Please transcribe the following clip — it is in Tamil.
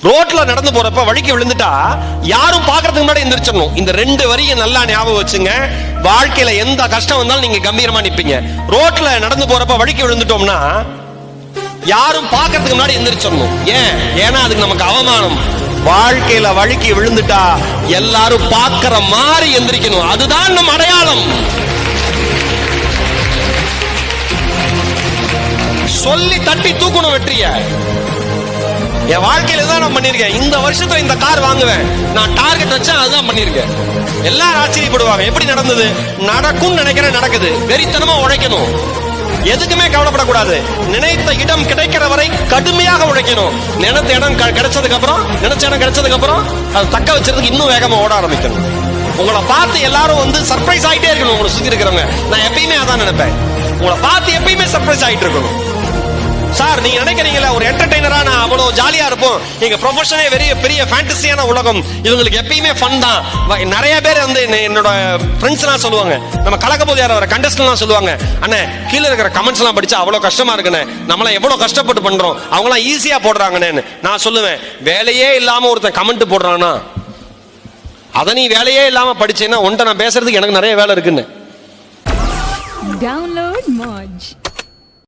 ரோட்ல நடந்து போறப்ப வழிக்கு விழுந்துட்டா யாரும் பாக்குறதுக்கு முன்னாடி எந்திரிச்சிடணும். இந்த 2 வரியை நல்லா ஞாபகம் வச்சுங்க. வாழ்க்கையில எந்த கஷ்டம் வந்தாலும் நீங்க கம்பீரமா நிப்பீங்க. ரோட்ல நடந்து போறப்ப வழிக்கு விழுந்துட்டோம்னா யாரும் பாக்குறதுக்கு முன்னாடி எந்திரிச்சிடணும். ஏன்னா அதுக்கு நமக்கு அவமானம். வாழ்க்கையில வழிக்கு விழுந்துட்டா எல்லாரும் பாக்குற மாதிரி எந்திரிக்கணும். அதுதான் நம்ம அடையாளம். சொல்லி தட்டி தூக்கணும் வெற்றிய. என் வாழ்க்கையில தான் நான் பண்ணிருக்கேன். இந்த வருஷத்துல இந்த கார் வாங்குவேன், நான் டார்கெட் வச்சேன், அதுதான் பண்ணிருக்கேன். எல்லாரும் ஆச்சரியப்படுவாங்க, எப்படி நடந்தது? நடக்கும் நினைக்கிறேன், நடக்குது. வெறித்தனமா உழைக்கணும், எதுக்குமே கவலைப்படக்கூடாது. நினைத்த இடம் கிடைக்கிற வரை கடுமையாக உழைக்கணும். நினைத்த இடம் கிடைச்சதுக்கு அப்புறம் அது தக்க வச்சிருந்ததுக்கு இன்னும் வேகமா ஓட ஆரம்பிக்கணும். உங்களை பார்த்து எல்லாரும் சர்ப்ரைஸ் ஆயிட்டே இருக்கணும். உங்களை சுத்தி இருக்கிறவங்க, நான் எப்பயுமே அதான் நினைப்பேன், உங்களை பார்த்து எப்பயுமே சர்ப்ரைஸ் ஆயிட்டு இருக்கணும். சார், நீங்க நினைக்கிறீங்களா ஒரு என்டர்டெய்னரா நான் அவ்வளவு ஜாலியா இருப்போம், எங்க ப்ரொஃபஷனே பெரிய ஃபேண்டசியான உலகம், இவங்களுக்கு எப்பயுமே ஃபன் தான். நிறைய பேர் என்னோட ஃப்ரெண்ட்ஸ் எல்லாம் சொல்லுவாங்க, நம்ம கலக்க போது யார் வர கண்டஸ்ட் எல்லாம் சொல்லுவாங்க, அண்ணே கீழே இருக்கிற கமெண்ட்ஸ் எல்லாம் படிச்சா அவ்வளவு கஷ்டமா இருக்குன்னு, நம்மளாம் எவ்வளவு கஷ்டப்பட்டு பண்றோம், அவங்க எல்லாம் ஈஸியா போடுறாங்கன்னு. நான் சொல்லுவேன், வேலையே இல்லாம ஒருத்தன் கமெண்ட் போடுறானா அதை நீ வேலையே இல்லாம படிச்சேன்னா உன்ட்ட நான் பேசுறதுக்கு எனக்கு நிறைய வேலை இருக்குன்னு.